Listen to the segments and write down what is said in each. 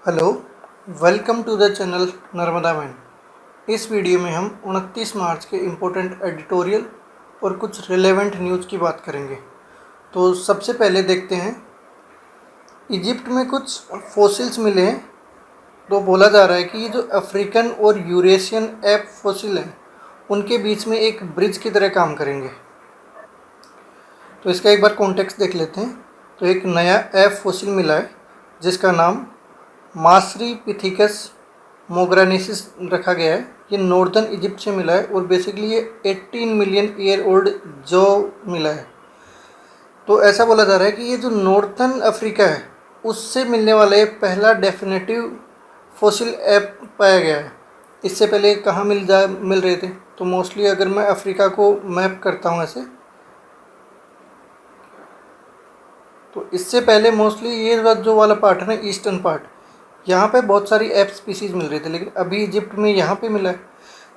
Hello, welcome to the channel Narmada man. इस video में हम 29 मार्च के इम्पोर्टेंट एडिटोरियल और कुछ रिलेवेंट न्यूज़ की बात करेंगे। तो सबसे पहले देखते हैं, इजिप्ट में कुछ फॉसिल्स मिले हैं। तो बोला जा रहा है कि ये जो अफ्रीकन और यूरेशियन ऐप फॉसिल हैं उनके बीच में एक ब्रिज की तरह काम करेंगे। तो इसका एक बार कॉन्टेक्स्ट देख लेते हैं। तो एक नया ऐप फॉसिल मिला है जिसका नाम मासरी पिथिकस मोग्रानेसिस रखा गया है। ये नॉर्दर्न इजिप्ट से मिला है और बेसिकली ये 18 मिलियन ईयर ओल्ड जो मिला है। तो ऐसा बोला जा रहा है कि ये जो नॉर्थर्न अफ्रीका है उससे मिलने वाला ये पहला डेफिनेटिव फॉसिल ऐप पाया गया है। इससे पहले कहाँ मिल रहे थे? तो मोस्टली अगर मैं अफ्रीका को मैप करता हूँ ऐसे, तो इससे पहले मोस्टली ये जो वाला पार्ट है ना, ईस्टर्न पार्ट, यहाँ पे बहुत सारी ऐप स्पीसीज़ मिल रही थी, लेकिन अभी इजिप्ट में यहाँ पे मिला है।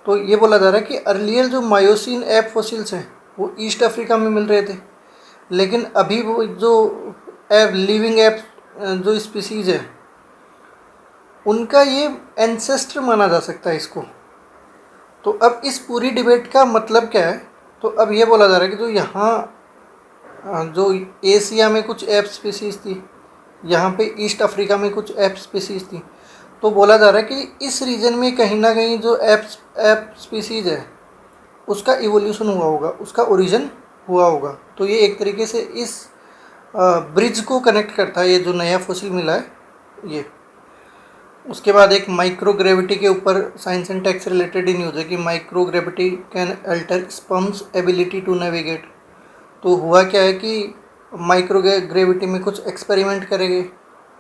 तो ये बोला जा रहा है कि अर्लियर जो मायोसिन ऐप फॉसिल्स हैं वो ईस्ट अफ्रीका में मिल रहे थे, लेकिन अभी वो जो ऐप लिविंग ऐप जो स्पीसीज़ है उनका ये एंसेस्टर माना जा सकता है इसको। तो अब इस पूरी डिबेट का मतलब क्या है? तो अब ये बोला जा रहा है कि जो यहाँ जो एशिया में कुछ ऐप स्पीसीज़ थी, यहाँ पे ईस्ट अफ्रीका में कुछ ऐप स्पीसीज़ थी, तो बोला जा रहा है कि इस रीजन में कहीं ना कहीं जो ऐप स्पीसीज़ है उसका इवोल्यूशन हुआ होगा, उसका ओरिजिन हुआ होगा। तो ये एक तरीके से इस ब्रिज को कनेक्ट करता है, ये जो नया फॉसिल मिला है ये। उसके बाद एक माइक्रोग्रेविटी के ऊपर साइंस एंड टेक से रिलेटेड ही न्यूज़ है कि microgravity can alter sperm's ability to navigate. तो हुआ क्या है कि माइक्रोग्रेविटी में कुछ एक्सपेरिमेंट करेंगे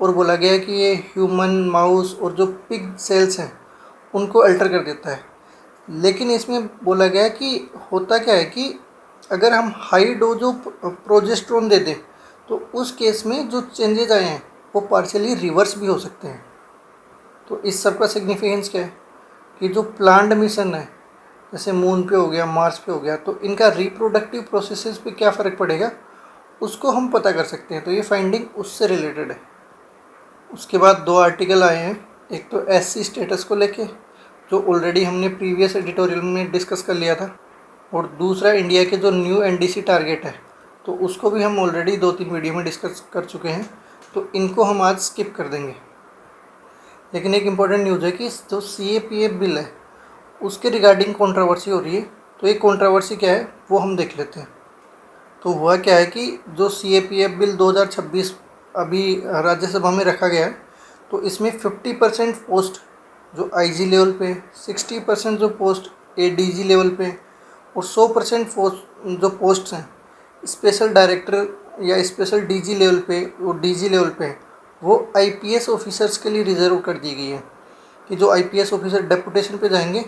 और बोला गया है कि ये ह्यूमन, माउस और जो पिग सेल्स हैं उनको अल्टर कर देता है। लेकिन इसमें बोला गया है कि होता क्या है कि अगर हम हाई डोज ऑफ प्रोजेस्टेरोन दे दें तो उस केस में जो चेंजेज आए हैं वो पार्शियली रिवर्स भी हो सकते हैं। तो इस सब का सिग्निफिकेंस क्या है कि जो प्लान्ड मिशन है, जैसे मून पे हो गया, मार्स पे हो गया, तो इनका रिप्रोडक्टिव प्रोसेसेस पे क्या फ़र्क पड़ेगा उसको हम पता कर सकते हैं। तो ये फाइंडिंग उससे रिलेटेड है। उसके बाद दो आर्टिकल आए हैं, एक तो एससी स्टेटस को लेके जो ऑलरेडी हमने प्रीवियस एडिटोरियल में डिस्कस कर लिया था, और दूसरा इंडिया के जो न्यू एनडीसी टारगेट है तो उसको भी हम ऑलरेडी 2-3 वीडियो में डिस्कस कर चुके हैं, तो इनको हम आज स्किप कर देंगे। लेकिन एक इम्पॉर्टेंट न्यूज़ है कि जो CAPF बिल है उसके रिगार्डिंग कंट्रोवर्सी हो रही है। तो ये कंट्रोवर्सी क्या है वो हम देख लेते हैं। तो हुआ क्या है कि जो CAPF बिल 2026 अभी राज्यसभा में रखा गया है, तो इसमें 50% पोस्ट जो IG लेवल पे, 60% जो पोस्ट ADG लेवल पे और 100% जो पोस्ट हैं स्पेशल डायरेक्टर या स्पेशल DG लेवल पे और DG लेवल पे, वो IPS ऑफिसर्स के लिए रिजर्व कर दी गई है कि जो IPS ऑफिसर डेपुटेशन पे जाएंगे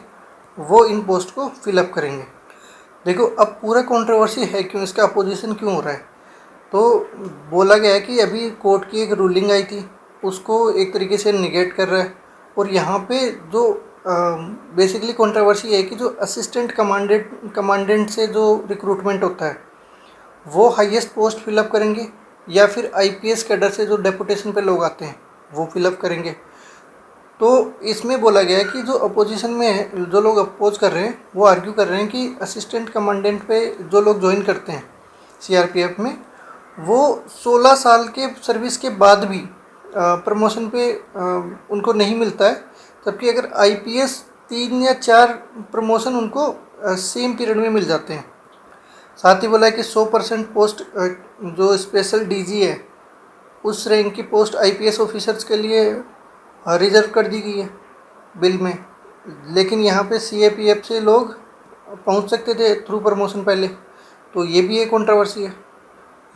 वो इन पोस्ट को फिलअप करेंगे। देखो, अब पूरा कंट्रोवर्सी है क्यों, इसका अपोजिशन क्यों हो रहा है? तो बोला गया है कि अभी कोर्ट की एक रूलिंग आई थी उसको एक तरीके से निगेट कर रहा है। और यहाँ पे जो बेसिकली कंट्रोवर्सी है कि जो असिस्टेंट कमांडेंट से जो रिक्रूटमेंट होता है वो हाईएस्ट पोस्ट फिलअप करेंगे, या फिर IPS कैडर से जो डेपुटेशन पे लोग आते हैं वो फिलअप करेंगे। तो इसमें बोला गया है कि जो अपोजिशन में है, जो लोग अपोज कर रहे हैं वो आर्ग्यू कर रहे हैं कि असिस्टेंट कमांडेंट पे जो लोग ज्वाइन करते हैं CRPF में, वो 16 साल के सर्विस के बाद भी प्रमोशन पे उनको नहीं मिलता है, जबकि अगर IPS 3 या 4 प्रमोशन उनको सेम पीरियड में मिल जाते हैं। साथ ही बोला है कि 100% पोस्ट जो स्पेशल DG है उस रैंक की पोस्ट IPS ऑफिसर्स के लिए रिजर्व कर दी गई है बिल में। लेकिन यहाँ पे CAPF से लोग पहुँच सकते थे थ्रू प्रमोशन पहले, तो ये भी एक कंट्रोवर्सी है।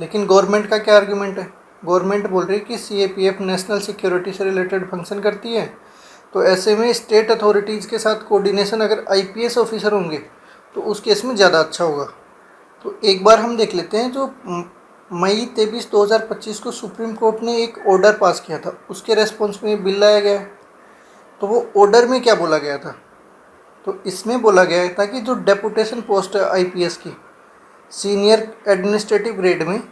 लेकिन गवर्नमेंट का क्या आर्गुमेंट है? गवर्नमेंट बोल रही है कि CAPF नेशनल सिक्योरिटी से रिलेटेड फंक्शन करती है, तो ऐसे में स्टेट अथॉरिटीज़ के साथ कोऑर्डिनेशन अगर IPS ऑफिसर होंगे तो उस केस में ज़्यादा अच्छा होगा। तो एक बार हम देख लेते हैं, जो मई 23, 2025 को सुप्रीम कोर्ट ने एक ऑर्डर पास किया था उसके रेस्पॉन्स में बिल लाया गया है। तो वो ऑर्डर में क्या बोला गया था? तो इसमें बोला गया था कि जो डेपुटेशन पोस्ट है IPS की सीनियर एडमिनिस्ट्रेटिव ग्रेड में,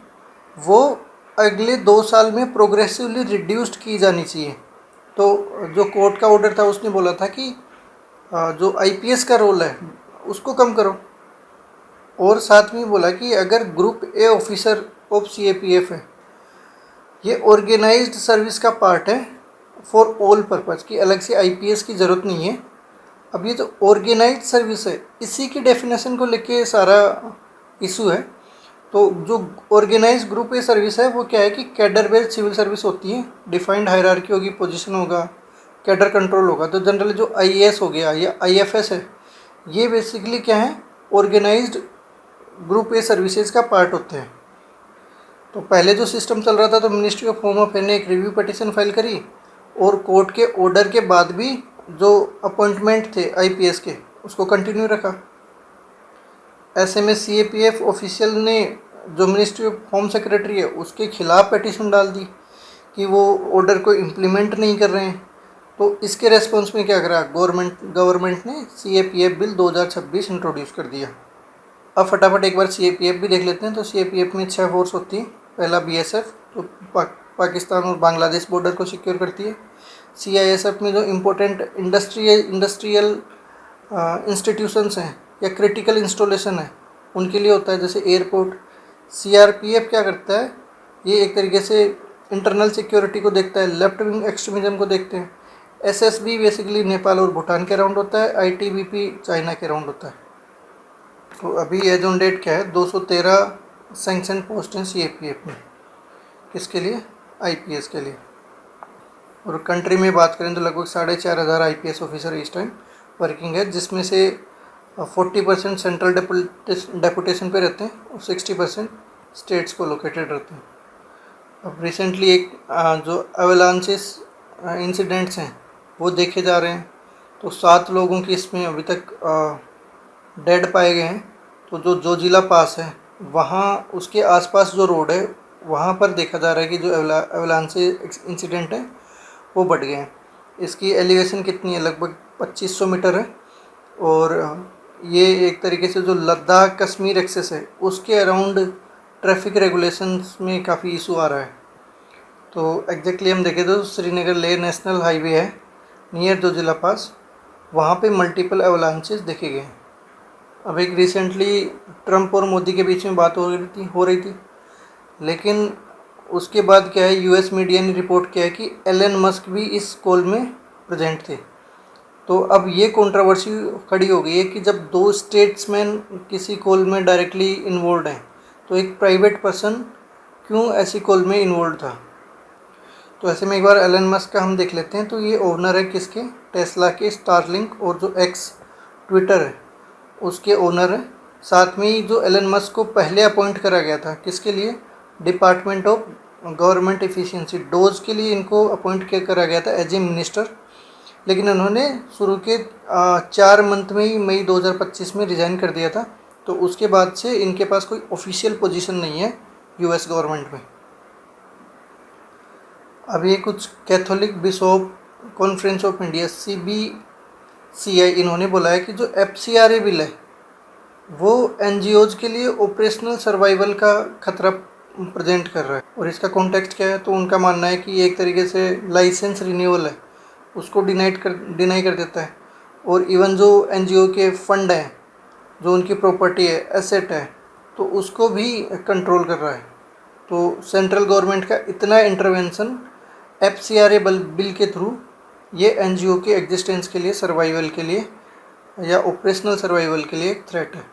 वो अगले 2 साल में प्रोग्रेसिवली रिड्यूस्ड की जानी चाहिए। तो जो कोर्ट का ऑर्डर था उसने बोला था कि जो आईपीएस का रोल है उसको कम करो, और साथ में बोला कि अगर group A officer of CAPF है, ये ऑर्गेनाइज्ड सर्विस का पार्ट है फॉर ऑल पर्पज़, की अलग से आईपीएस की ज़रूरत नहीं है। अब ये जो ऑर्गेनाइज्ड सर्विस है इसी की डेफिनेशन को लेके सारा इशू है। तो जो ऑर्गेनाइज ग्रुप ए सर्विस है वो क्या है कि कैडर बेस्ड सिविल सर्विस होती है, डिफाइंड हायरार्की होगी, पोजीशन होगा, कैडर कंट्रोल होगा। तो जनरली जो आईएएस हो गया या आईएफएस है, ये बेसिकली क्या है, ऑर्गेनाइज्ड ग्रुप ए सर्विसेज का पार्ट होते हैं। तो पहले जो सिस्टम चल रहा था, तो मिनिस्ट्री ऑफ होम अफेयर ने एक रिव्यू पिटीशन फाइल करी, और कोर्ट के ऑर्डर के बाद भी जो अपॉइंटमेंट थे आईपीएस के उसको कंटिन्यू रखा। ऐसे में सीएपीएफ ऑफिशियल ने जो मिनिस्ट्री ऑफ होम सेक्रेटरी है उसके खिलाफ पिटीशन डाल दी कि वो ऑर्डर को इम्प्लीमेंट नहीं कर रहे हैं। तो इसके रेस्पॉन्स में क्या करा, गवर्नमेंट ने सीएपीएफ बिल 2026 इंट्रोड्यूस कर दिया। अब फटाफट एक बार सीएपीएफ भी देख लेते हैं। तो सीएपीएफ में 6 फोर्स होती है। पहला बीएसएफ जो पाकिस्तान और बांग्लादेश बॉर्डर को सिक्योर करती है। सीआईएसएफ में जो इम्पोर्टेंट इंडस्ट्रियल इंस्टीट्यूशंस हैं या क्रिटिकल इंस्टॉलेशन है उनके लिए होता है, जैसे एयरपोर्ट। सीआरपीएफ क्या करता है, ये एक तरीके से इंटरनल सिक्योरिटी को देखता है, लेफ्ट विंग एक्सट्रीमिज्म को देखते हैं। एसएसबी बेसिकली नेपाल और भूटान के अराउंड होता है। आईटीबीपी चाइना के अराउंड होता है। तो अभी एज ऑन डेट क्या है, 213 सैंक्शन पोस्ट हैं सीएपीएफ में। किसके लिए, आईपीएस के लिए। और कंट्री में बात करें तो लगभग 4,500 आईपीएस ऑफिसर इस टाइम वर्किंग है, जिसमें से 40% सेंट्रल डेपुटेशन पे रहते हैं और 60% स्टेट्स को लोकेटेड रहते हैं। अब रिसेंटली एक जो अवेलांचेस इंसिडेंट्स हैं वो देखे जा रहे हैं। तो 7 लोगों की इसमें अभी तक डेड पाए गए हैं। तो जो जोजिला पास है वहाँ उसके आसपास जो रोड है वहाँ पर देखा जा रहा है कि जो अवेलांचे इंसिडेंट है वो बढ़ गए हैं। इसकी एलिवेशन कितनी है, लगभग 2500 मीटर है। और ये एक तरीके से जो लद्दाख कश्मीर एक्सेस है उसके अराउंड ट्रैफिक रेगुलेशंस में काफ़ी इशू आ रहा है। तो एग्जैक्टली हम देखें तो श्रीनगर लेह नेशनल हाईवे है नियर जोजिला पास, वहाँ पे मल्टीपल अवलांचेस देखे गए हैं। अब एक रिसेंटली ट्रंप और मोदी के बीच में बात हो रही थी, लेकिन उसके बाद क्या है, यूएस मीडिया ने रिपोर्ट किया है कि एलन मस्क भी इस कॉल में प्रेजेंट थे। तो अब ये कंट्रोवर्सी खड़ी हो गई है कि जब 2 स्टेट्समैन किसी कॉल में डायरेक्टली इन्वॉल्व हैं तो एक प्राइवेट पर्सन क्यों ऐसी कॉल में इन्वॉल्व था। तो ऐसे में एक बार एलन मस्क का हम देख लेते हैं। तो ये ओनर है किसके, टेस्ला के, स्टारलिंक और जो एक्स ट्विटर है उसके ओनर है। साथ में ही जो एलन मस्क को पहले अपॉइंट करा गया था किसके लिए, department of government efficiency dose के लिए इनको अपॉइंट करा गया था एज ए मिनिस्टर। लेकिन उन्होंने शुरू के 4 मंथ में ही मई 2025 में रिज़ाइन कर दिया था। तो उसके बाद से इनके पास कोई ऑफिशियल पोजीशन नहीं है यूएस गवर्नमेंट में। अब ये कुछ Catholic bishop conference of India CBCI इन्होंने बोला है कि जो FCRA बिल है वो एनजीओज के लिए ऑपरेशनल सर्वाइवल का खतरा प्रेजेंट कर रहा है। और इसका कॉन्टेक्स्ट क्या है, तो उनका मानना है कि ये एक तरीके से लाइसेंस रिन्यूअल है उसको डिनाई कर देता है। और इवन जो एनजीओ के फंड हैं, जो उनकी प्रॉपर्टी है, एसेट है, तो उसको भी कंट्रोल कर रहा है। तो सेंट्रल गवर्नमेंट का इतना इंटरवेंशन FCRA बिल के थ्रू ये एनजीओ के एग्जिस्टेंस के लिए, सर्वाइवल के लिए या ऑपरेशनल सर्वाइवल के लिए एक थ्रेट है।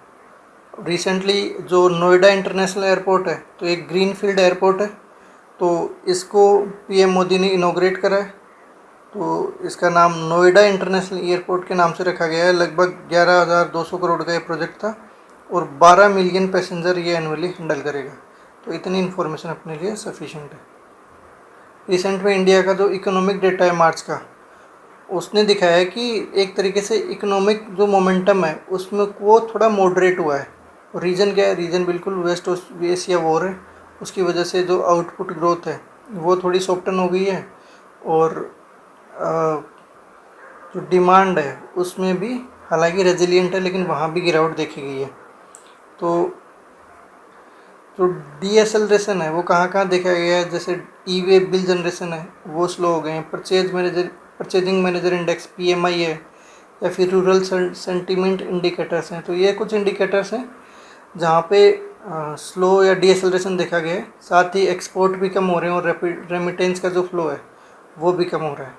रिसेंटली जो नोएडा इंटरनेशनल एयरपोर्ट है तो एक ग्रीनफील्ड एयरपोर्ट है, तो इसको PM मोदी ने इनॉग्रेट करा है। तो इसका नाम नोएडा इंटरनेशनल एयरपोर्ट के नाम से रखा गया है। लगभग 11,200 करोड़ का ये प्रोजेक्ट था और 12 मिलियन पैसेंजर ये एनुअली हैंडल करेगा। तो इतनी इन्फॉर्मेशन अपने लिए सफिशिएंट है। रिसेंट में इंडिया का जो इकोनॉमिक डेटा है मार्च का, उसने दिखाया है कि एक तरीके से इकोनॉमिक जो मोमेंटम है उसमें वो थोड़ा मॉडरेट हुआ है। रीज़न क्या है, रीज़न बिल्कुल वेस्ट एशिया वॉर है। उसकी वजह से जो आउटपुट ग्रोथ है वो थोड़ी सॉफ्टन हो गई है, और जो डिमांड है उसमें भी हालांकि रेजिलिएंट है लेकिन वहाँ भी गिरावट देखी गई है। तो जो डीएसएलरेशन है वो कहाँ कहाँ देखा गया है, जैसे ई वे बिल जनरेशन है वो स्लो हो गए हैं, परचेजिंग मैनेजर इंडेक्स पीएमआई है, या फिर रूरल सेंटीमेंट इंडिकेटर्स हैं। तो ये कुछ इंडिकेटर्स हैं जहाँ पे स्लो या डीएसएलरेशन देखा गया है। साथ ही एक्सपोर्ट भी कम हो रहे हैं और रेमिटेंस का जो फ्लो है वो भी कम हो रहा है।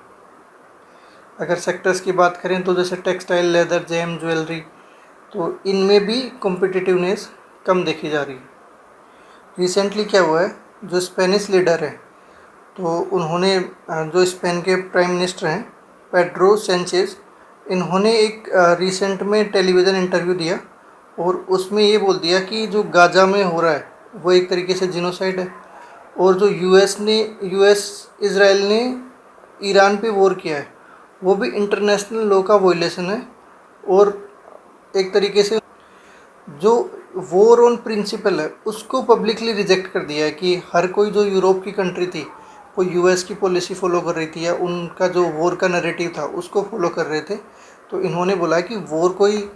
अगर सेक्टर्स की बात करें तो जैसे टेक्सटाइल, लेदर, जेम, ज्वेलरी, तो इनमें भी कॉम्पिटिटिवनेस कम देखी जा रही है। रिसेंटली क्या हुआ है, जो स्पेनिश लीडर है तो उन्होंने जो स्पेन के प्राइम मिनिस्टर हैं पेड्रो सेंचेज, इन्होंने एक रिसेंट में टेलीविज़न इंटरव्यू दिया और उसमें ये बोल दिया कि जो गाज़ा में हो रहा है वो एक तरीके से जिनोसाइड है, और जो यूएस इज़राइल ने ईरान पे वॉर किया है वो भी इंटरनेशनल लॉ का वायलेशन है। और एक तरीके से जो वॉर ऑन प्रिंसिपल है उसको पब्लिकली रिजेक्ट कर दिया है कि हर कोई जो यूरोप की कंट्री थी वो यूएस की पॉलिसी फॉलो कर रही थी या उनका जो वॉर का नैरेटिव था उसको फॉलो कर रहे थे। तो इन्होंने बोला कि वॉर कोई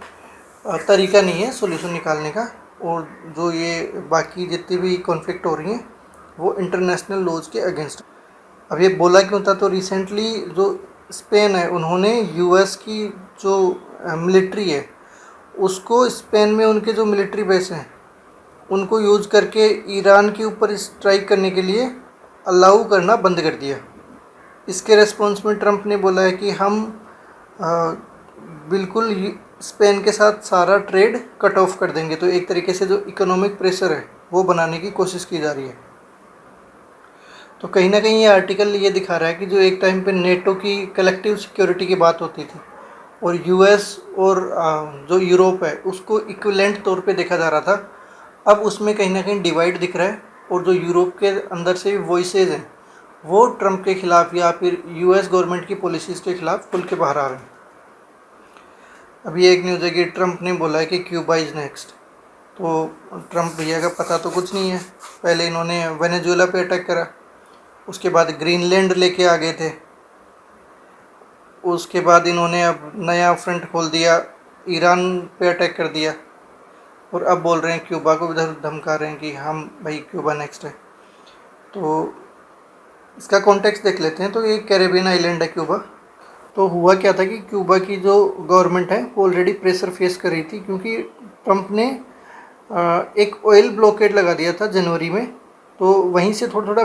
तरीका नहीं है सॉल्यूशन निकालने का, और जो ये बाकी जितनी भी कॉन्फ्लिक्ट हो रही हैं वो इंटरनेशनल लॉज के अगेंस्ट। अब ये बोला क्यों था, तो रिसेंटली जो स्पेन है उन्होंने यूएस की जो मिलिट्री है उसको स्पेन में उनके जो मिलिट्री बेस हैं उनको यूज़ करके ईरान के ऊपर स्ट्राइक करने के लिए अलाउ करना बंद कर दिया। इसके रेस्पॉन्स में ट्रंप ने बोला है कि हम बिल्कुल स्पेन के साथ सारा ट्रेड कट ऑफ कर देंगे। तो एक तरीके से जो इकोनॉमिक प्रेशर है वो बनाने की कोशिश की जा रही है। तो कहीं ना कहीं ये आर्टिकल ये दिखा रहा है कि जो एक टाइम पे नेटो की कलेक्टिव सिक्योरिटी की बात होती थी और यूएस और जो यूरोप है उसको इक्विवेलेंट तौर पे देखा जा रहा था, अब उसमें कहीं ना कहीं डिवाइड दिख रहा है और जो यूरोप के अंदर से वॉइसेज हैं वो ट्रंप के खिलाफ या फिर यूएस गवर्नमेंट की पॉलिसीज़ के खिलाफ खुल के बाहर आ रहे हैं। अभी एक न्यूज़ है कि ट्रंप ने बोला है कि क्यूबा इज़ नेक्स्ट। तो ट्रंप भैया का पता तो कुछ नहीं है, पहले इन्होंने वेनेजुएला पे अटैक करा, उसके बाद ग्रीनलैंड लेके आ गए थे, उसके बाद इन्होंने अब नया फ्रंट खोल दिया, ईरान पे अटैक कर दिया, और अब बोल रहे हैं क्यूबा को इधर धमका रहे हैं कि हम भाई क्यूबा नेक्स्ट है। तो इसका कॉन्टेक्स्ट देख लेते हैं। तो ये कैरेबियन आइलैंड है क्यूबा। तो हुआ क्या था कि क्यूबा की जो गवर्नमेंट है वो ऑलरेडी प्रेशर फेस कर रही थी क्योंकि ट्रंप ने एक ऑयल ब्लॉकेड लगा दिया था जनवरी में। तो वहीं से थोड़ा थोड़ा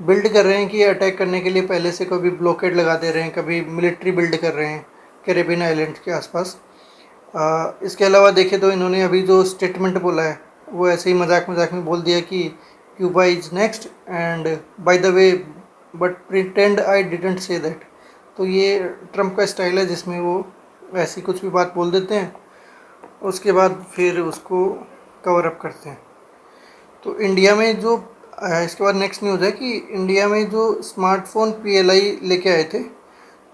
बिल्ड कर रहे हैं कि अटैक करने के लिए पहले से कभी ब्लॉकेड लगा दे रहे हैं, कभी मिलिट्री बिल्ड कर रहे हैं कैरेबियन आइलैंड के आसपास। इसके अलावा देखें तो इन्होंने अभी जो स्टेटमेंट बोला है वो ऐसे ही मजाक मजाक में बोल दिया कि Cuba is next and by the way but pretend I didn't say that. तो ये ट्रंप का स्टाइल है जिसमें वो ऐसी कुछ भी बात बोल देते हैं उसके बाद फिर उसको कवर अप करते हैं। तो इंडिया में जो इसके बाद नेक्स्ट न्यूज़ है कि इंडिया में जो स्मार्टफोन पीएलआई लेके आए थे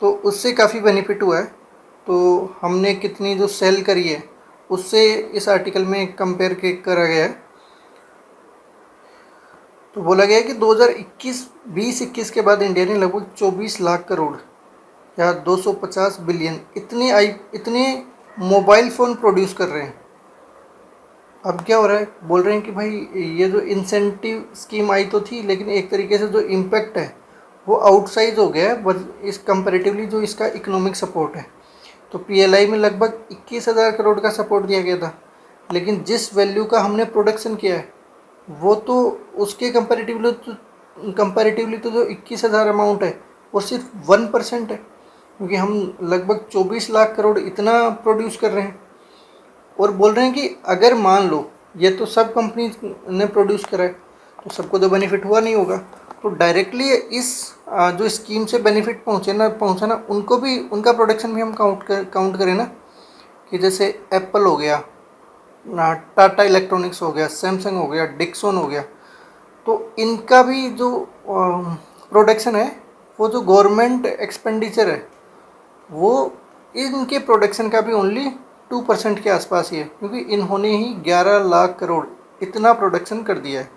तो उससे काफ़ी बेनिफिट हुआ है। तो हमने कितनी जो सेल करी है उससे इस आर्टिकल में कंपेयर करा गया है। तो बोला गया है कि 2021 के बाद इंडिया ने लगभग 24 लाख करोड़ या 250 बिलियन इतने मोबाइल फ़ोन प्रोड्यूस कर रहे हैं। अब क्या हो रहा है, बोल रहे हैं कि भाई ये जो इंसेंटिव स्कीम आई तो थी लेकिन एक तरीके से जो इम्पैक्ट है वो आउटसाइज हो गया है इस कंपैरेटिवली जो इसका इकोनॉमिक सपोर्ट है। तो पीएलआई में लगभग 21,000 करोड़ का सपोर्ट दिया गया था, लेकिन जिस वैल्यू का हमने प्रोडक्शन किया है वो तो उसके कंपैरेटिवली तो जो 21,000 अमाउंट है वो सिर्फ 1% है, क्योंकि हम लगभग 24 लाख करोड़ इतना प्रोड्यूस कर रहे हैं। और बोल रहे हैं कि अगर मान लो ये तो सब कंपनी ने प्रोड्यूस करा है तो सबको तो बेनिफिट हुआ नहीं होगा, तो डायरेक्टली इस जो स्कीम से बेनिफिट पहुँचाना उनको भी, उनका प्रोडक्शन भी हम काउंट करें ना, कि जैसे एप्पल हो गया, टाटा इलेक्ट्रॉनिक्स हो गया, सैमसंग हो गया, डिक्सन हो गया, तो इनका भी जो प्रोडक्शन है वो जो गवर्नमेंट एक्सपेंडिचर है वो इनके प्रोडक्शन का भी ओनली 2% के आसपास ही है, क्योंकि इन्होंने ही 11 लाख करोड़ इतना प्रोडक्शन कर दिया है।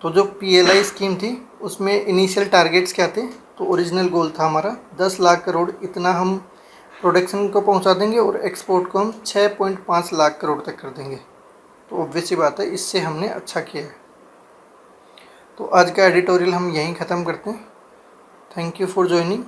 तो जो पीएलआई स्कीम थी उसमें इनिशियल टारगेट्स क्या थे, तो ओरिजिनल गोल था हमारा 10 लाख करोड़ इतना हम प्रोडक्शन को पहुंचा देंगे और एक्सपोर्ट को हम 6.5 लाख करोड़ तक कर देंगे। तो ऑब्वियस सी बात है इससे हमने अच्छा किया है। तो आज का एडिटोरियल हम यहीं ख़त्म करते हैं। Thank you for joining.